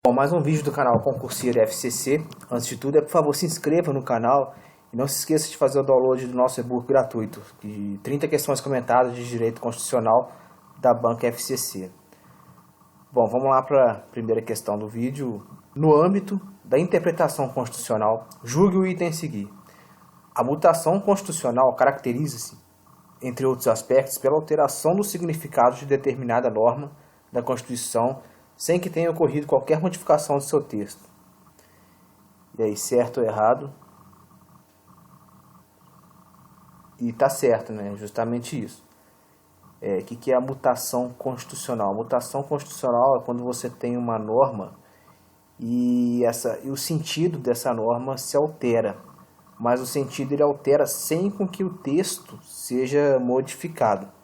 Bom, mais um vídeo do canal Concurseiro FCC. Antes de tudo, por favor, se inscreva no canal e não se esqueça de fazer o download do nosso e-book gratuito de 30 questões comentadas de direito constitucional da banca FCC. Bom, vamos lá para a primeira questão do vídeo. No âmbito da interpretação constitucional, julgue o item a seguir. A mutação constitucional caracteriza-se, entre outros aspectos, pela alteração do significado de determinada norma da Constituição sem que tenha ocorrido qualquer modificação do seu texto. E aí, certo ou errado? E tá certo, né? Justamente isso. O que é a mutação constitucional? A mutação constitucional é quando você tem uma norma e o sentido dessa norma se altera. Mas o sentido ele altera sem com que o texto seja modificado.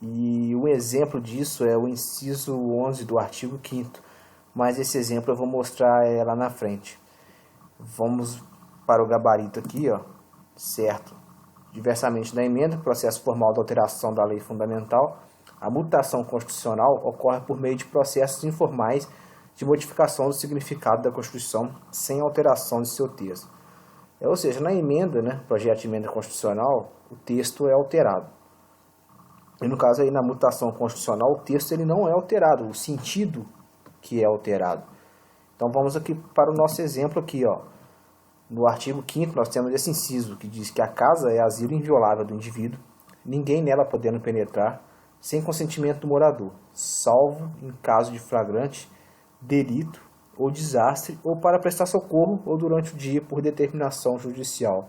E um exemplo disso é o inciso 11 do artigo 5º, mas esse exemplo eu vou mostrar lá na frente. Vamos para o gabarito aqui, ó, certo? Diversamente da emenda, processo formal de alteração da lei fundamental, a mutação constitucional ocorre por meio de processos informais de modificação do significado da Constituição sem alteração de seu texto. Ou seja, na emenda, né, projeto de emenda constitucional, o texto é alterado. E no caso aí, na mutação constitucional, o texto ele não é alterado, o sentido que é alterado. Então vamos aqui para o nosso exemplo aqui, ó. No artigo 5º nós temos esse inciso que diz que a casa é asilo inviolável do indivíduo, ninguém nela podendo penetrar, sem consentimento do morador, salvo em caso de flagrante, delito ou desastre, ou para prestar socorro, ou durante o dia por determinação judicial.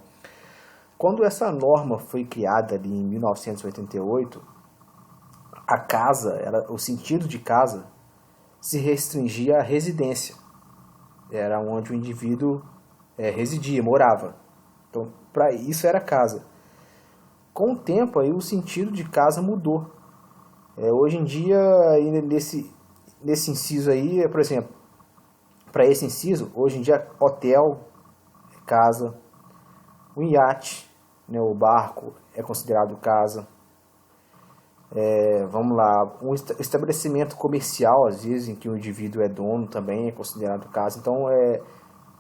Quando essa norma foi criada ali em 1988, a casa, o sentido de casa, se restringia à residência. Era onde o indivíduo residia, morava. Então, para isso era casa. Com o tempo, aí, o sentido de casa mudou. Hoje em dia, nesse inciso aí, por exemplo, para esse inciso, hoje em dia, hotel, casa, um iate, né, o barco é considerado casa. Vamos lá, um estabelecimento comercial, às vezes, em que o indivíduo é dono, também é considerado casa. Então,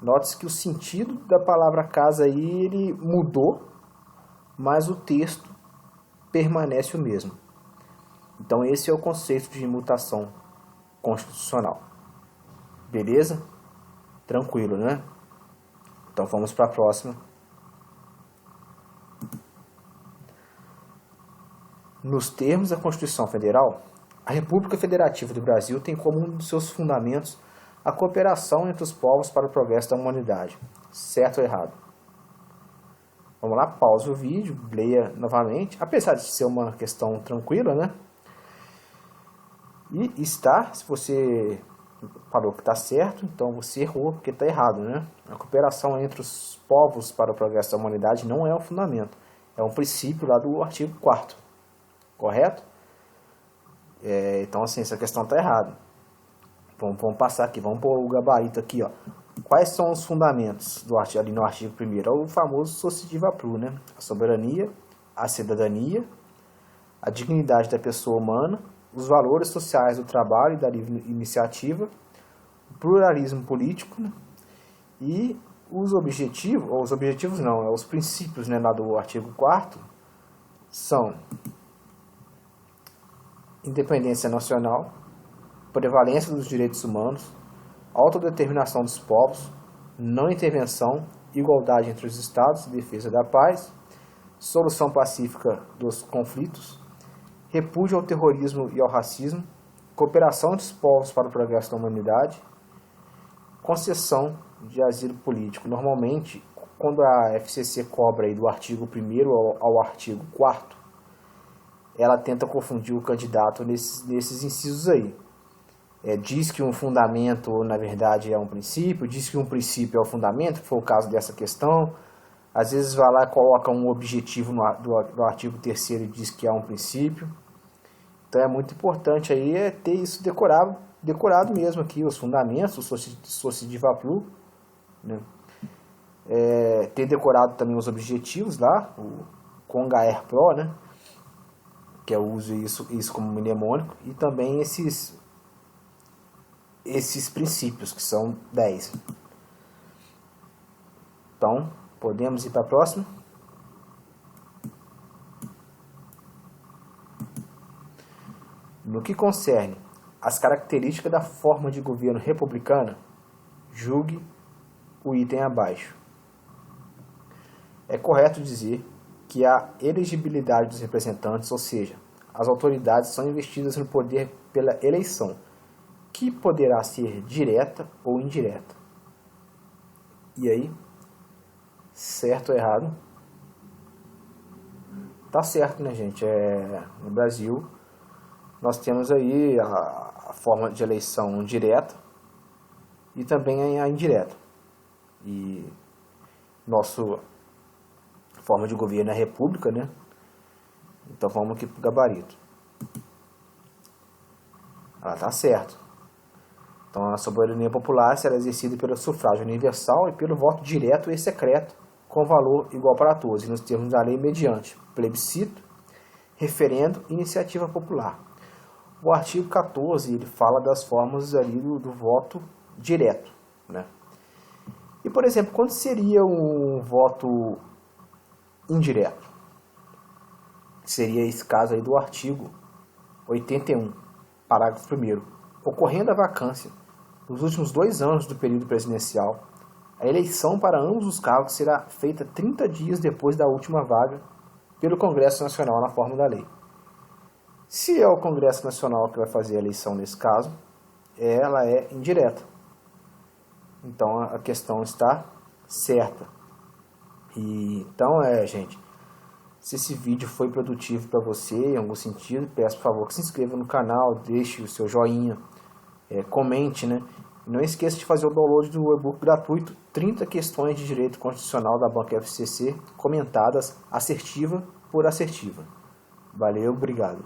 note-se que o sentido da palavra casa aí, ele mudou, mas o texto permanece o mesmo. Então, esse é o conceito de mutação constitucional. Beleza? Tranquilo, né? Então, vamos para a próxima. Nos termos da Constituição Federal, a República Federativa do Brasil tem como um dos seus fundamentos a cooperação entre os povos para o progresso da humanidade. Certo ou errado? Vamos lá, pausa o vídeo, leia novamente. Apesar de ser uma questão tranquila, né? E se você falou que está certo, então você errou porque está errado, né? A cooperação entre os povos para o progresso da humanidade não é um fundamento, é um princípio lá do artigo 4º. Correto? Então, assim, essa questão está errada. Vamos passar aqui, vamos pôr o gabarito aqui, ó. Quais são os fundamentos ali no artigo 1º? É o famoso sociediva plu, né? A soberania, a cidadania, a dignidade da pessoa humana, os valores sociais do trabalho e da livre iniciativa, o pluralismo político, né? E os princípios, né, lá do artigo 4º são independência nacional, prevalência dos direitos humanos, autodeterminação dos povos, não intervenção, igualdade entre os estados, defesa da paz, solução pacífica dos conflitos, repúdio ao terrorismo e ao racismo, cooperação entre os povos para o progresso da humanidade, concessão de asilo político. Normalmente, quando a FCC cobra aí do artigo 1º ao artigo 4º, ela tenta confundir o candidato nesses incisos aí. Diz que um fundamento, na verdade, é um princípio, diz que um princípio é o fundamento, que foi o caso dessa questão. Às vezes vai lá e coloca um objetivo do artigo 3º e diz que é um princípio. Então é muito importante aí ter isso decorado mesmo aqui, os fundamentos, o sociediva plu, né? Ter decorado também os objetivos lá, o Congaer Pro, né? Que eu uso isso como mnemônico, e também esses esses princípios, que são 10. Então, podemos ir para a próxima? No que concerne às características da forma de governo republicana, julgue o item abaixo. É correto dizer que a elegibilidade dos representantes, ou seja, as autoridades são investidas no poder pela eleição, que poderá ser direta ou indireta. E aí, certo ou errado? Tá certo, né, gente? No Brasil, nós temos aí a forma de eleição direta e também a indireta. E nossa forma de governo é a república, né? Então vamos aqui para o gabarito. Tá certo. Então a soberania popular será exercida pelo sufrágio universal e pelo voto direto e secreto, com valor igual para todos, e nos termos da lei mediante plebiscito, referendo e iniciativa popular. O artigo 14 ele fala das formas ali do voto direto, né? E, por exemplo, quando seria um voto indireto? Seria esse caso aí do artigo 81, parágrafo 1º. Ocorrendo a vacância nos últimos 2 anos do período presidencial, a eleição para ambos os cargos será feita 30 dias depois da última vaga pelo Congresso Nacional na forma da lei. Se é o Congresso Nacional que vai fazer a eleição nesse caso, ela é indireta. Então a questão está certa. Então, gente, se esse vídeo foi produtivo para você em algum sentido, peço por favor que se inscreva no canal, deixe o seu joinha, comente, né? E não esqueça de fazer o download do e-book gratuito 30 questões de direito constitucional da Banca FCC, comentadas assertiva por assertiva. Valeu, obrigado.